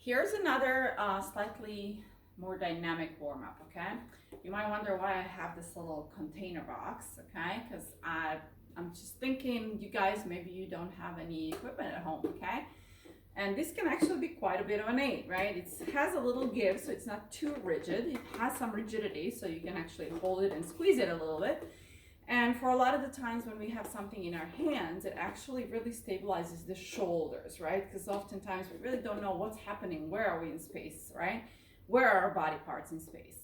Here's another slightly more dynamic warm-up, okay? You might wonder why I have this little container box, okay? Because I'm just thinking you guys, maybe you don't have any equipment at home, okay? And this can actually be quite a bit of an aid, right? It has a little give, so it's not too rigid. It has some rigidity, so you can actually hold it and squeeze it a little bit. And for a lot of the times when we have something in our hands, it actually really stabilizes the shoulders, right? Because oftentimes we really don't know what's happening. Where are we in space, right? Where are our body parts in space?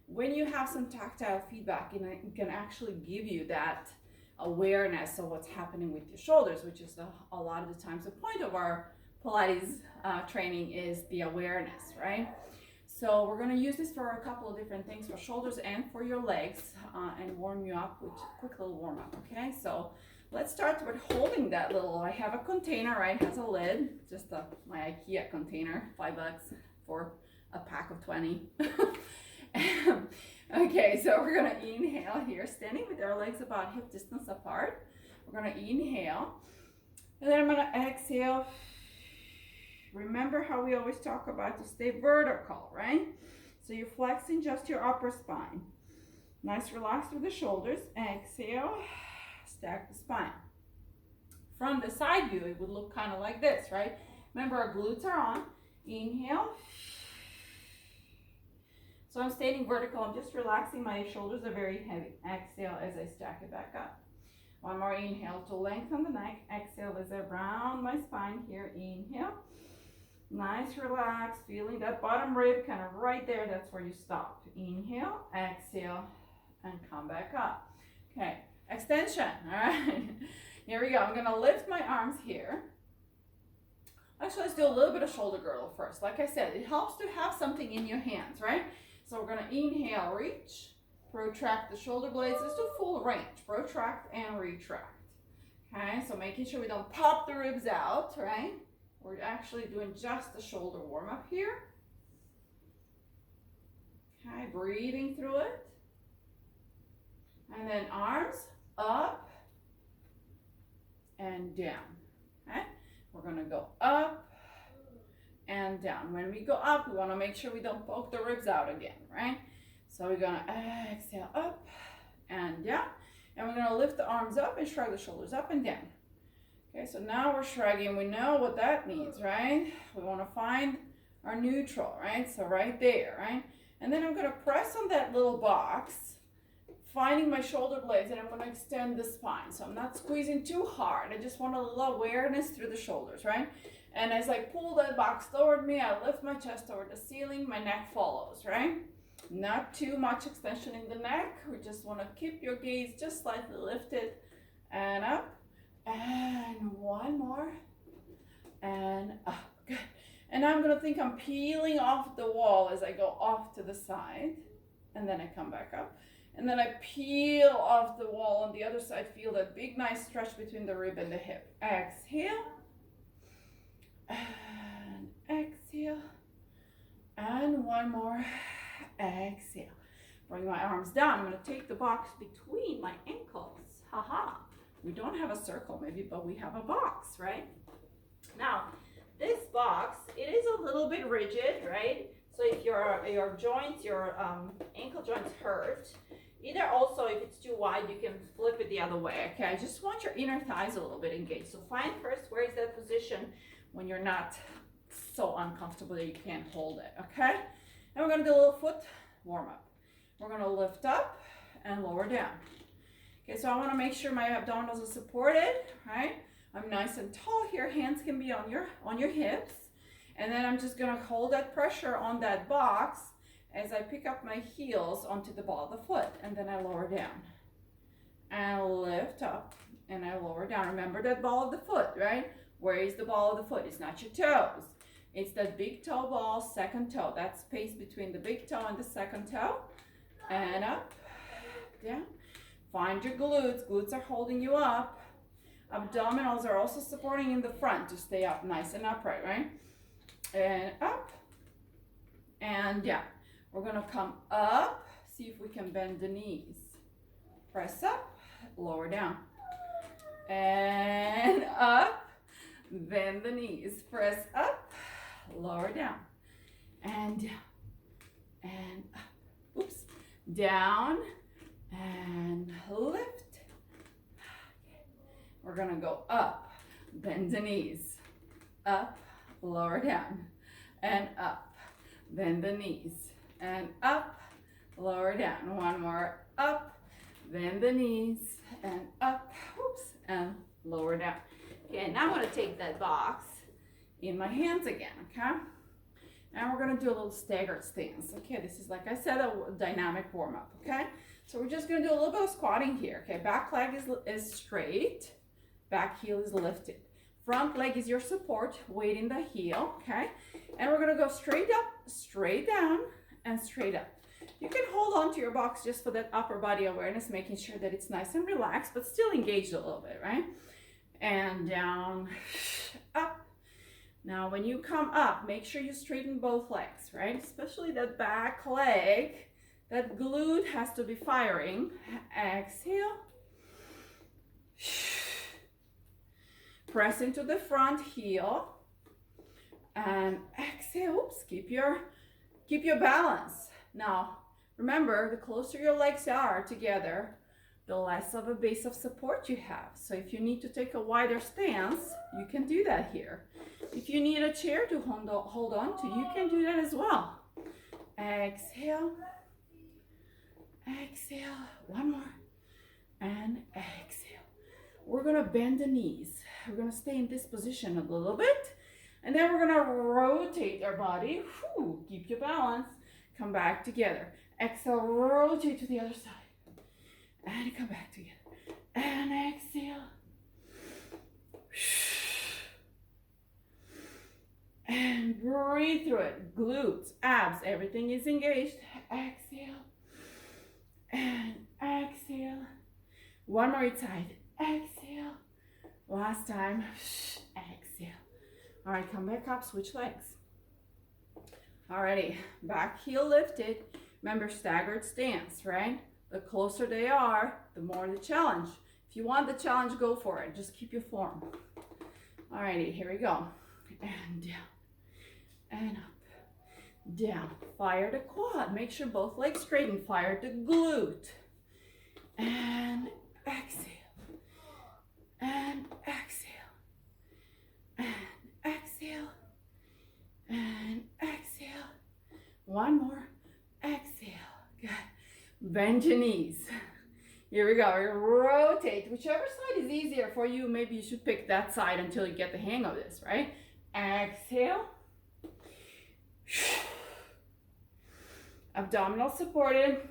When you have some tactile feedback, it can actually give you that awareness of what's happening with your shoulders, which is a lot of the times the point of our Pilates training is the awareness, right? So we're going to use this for a couple of different things, for shoulders and for your legs, and warm you up with a quick little warm up, okay? So let's start with holding that little, I have a container, right? It has a lid, just my IKEA container, $5 for a pack of 20. Okay, so we're going to inhale here, standing with our legs about hip distance apart. We're going to inhale, and then I'm going to exhale. Remember how we always talk about to stay vertical, right? So you're flexing just your upper spine. Nice, relax through the shoulders. Exhale, stack the spine. From the side view, it would look kind of like this, right? Remember, our glutes are on. Inhale. So I'm standing vertical. I'm just relaxing. My shoulders are very heavy. Exhale as I stack it back up. One more inhale to lengthen the neck. Exhale as I round my spine here. Inhale. Nice, relax, feeling that bottom rib kind of right there. That's where you stop. Inhale, exhale, and come back up. Okay, extension, all right. Here we go. I'm gonna lift my arms here. Actually, let's do a little bit of shoulder girdle first. Like I said, it helps to have something in your hands, right? So we're gonna inhale, reach, protract the shoulder blades. Let's do full range, protract and retract. Okay, so making sure we don't pop the ribs out, right? We're actually doing just the shoulder warm up here. Okay, breathing through it. And then arms up and down. Okay, we're going to go up and down. When we go up, we want to make sure we don't poke the ribs out again, right? So we're going to exhale up and down. And we're going to lift the arms up and shrug the shoulders up and down. Okay, so now we're shrugging. We know what that means, right? We want to find our neutral, right? So right there, right? And then I'm going to press on that little box, finding my shoulder blades, and I'm going to extend the spine. So I'm not squeezing too hard. I just want a little awareness through the shoulders, right? And as I pull that box toward me, I lift my chest toward the ceiling. My neck follows, right? Not too much extension in the neck. We just want to keep your gaze just slightly lifted and up. And one more, and up. Good. And now I'm going to think I'm peeling off the wall as I go off to the side, and then I come back up. And then I peel off the wall on the other side. Feel that big, nice stretch between the rib and the hip. Exhale, and exhale, and one more. Exhale. Bring my arms down. I'm going to take the box between my ankles. Haha. We don't have a circle maybe, but we have a box, right? Now, this box, it is a little bit rigid, right? So if your joints, your ankle joints hurt, either also if it's too wide, you can flip it the other way, okay? I just want your inner thighs a little bit engaged. So find first where is that position when you're not so uncomfortable that you can't hold it, okay? And we're gonna do a little foot warm up. We're gonna lift up and lower down. Okay, so I want to make sure my abdominals are supported, right? I'm nice and tall here. Hands can be on your hips. And then I'm just going to hold that pressure on that box as I pick up my heels onto the ball of the foot. And then I lower down. And lift up. And I lower down. Remember that ball of the foot, right? Where is the ball of the foot? It's not your toes. It's that big toe ball, second toe. That space between the big toe and the second toe. And up, down. Find your glutes. Glutes are holding you up. Abdominals are also supporting in the front to stay up nice and upright, right? And up and down. We're going to come up. See if we can bend the knees. Press up, lower down. And up. Bend the knees. Press up, lower down, and down, and up. Oops, down, and lift. We're gonna go up, bend the knees, up, lower down, and up, bend the knees, and up, lower down. One more, up, bend the knees, and up, oops, and lower down. Okay, now I'm gonna take that box in my hands again, okay? And we're gonna do a little staggered stance. Okay, this is, like I said, a dynamic warm-up, okay? So we're just gonna do a little bit of squatting here, okay? Back leg is straight, back heel is lifted. Front leg is your support, weight in the heel, okay? And we're gonna go straight up, straight down, and straight up. You can hold on to your box just for that upper body awareness, making sure that it's nice and relaxed, but still engaged a little bit, right? And down, up. Now, when you come up, make sure you straighten both legs, right? Especially that back leg, that glute has to be firing. Exhale. Press into the front heel. And exhale. Oops, keep your balance. Now, remember, the closer your legs are together, the less of a base of support you have. So if you need to take a wider stance, you can do that here. If you need a chair to hold on to, you can do that as well. Exhale. Exhale. One more. And exhale. We're going to bend the knees. We're going to stay in this position a little bit. And then we're going to rotate our body. Whew, keep your balance. Come back together. Exhale, rotate to the other side. And come back together. And exhale. And breathe through it. Glutes, abs, everything is engaged. Exhale. And exhale. One more side. Exhale. Last time. Exhale. All right, come back up, switch legs. Alrighty, back heel lifted. Remember, staggered stance, right? The closer they are, the more the challenge. If you want the challenge, go for it. Just keep your form. Alrighty, here we go. And down, and up, down. Fire the quad. Make sure both legs straighten. Fire the glute. And exhale. And exhale. And exhale. And exhale. One more. Exhale. Good. Bend your knees. Here we go. Rotate. Whichever side is easier for you, maybe you should pick that side until you get the hang of this, right? Exhale. Abdominal supported.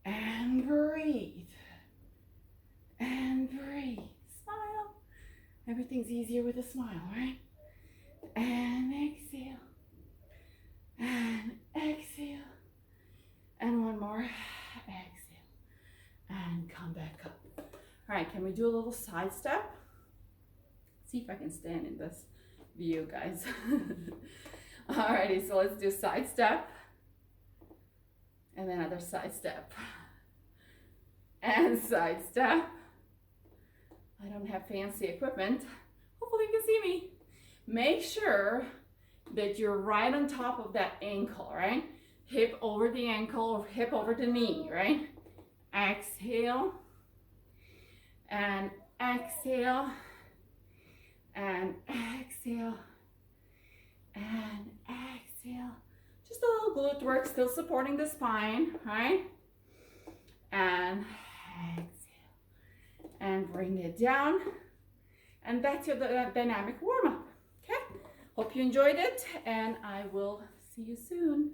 And breathe. And breathe. Smile. Everything's easier with a smile, right? And exhale. And exhale. And one more. Exhale. And come back up. All right, can we do a little side step? See if I can stand in this view, guys. Alrighty, so let's do side step. And then another side step. And side step. I don't have fancy equipment. Hopefully you can see me. Make sure that you're right on top of that ankle, right? Hip over the ankle or hip over the knee, right? Exhale. And exhale. And exhale. And exhale. Just a little glute work, still supporting the spine, right? And exhale. And bring it down. And that's your dynamic warm-up, okay? Hope you enjoyed it, and I will see you soon.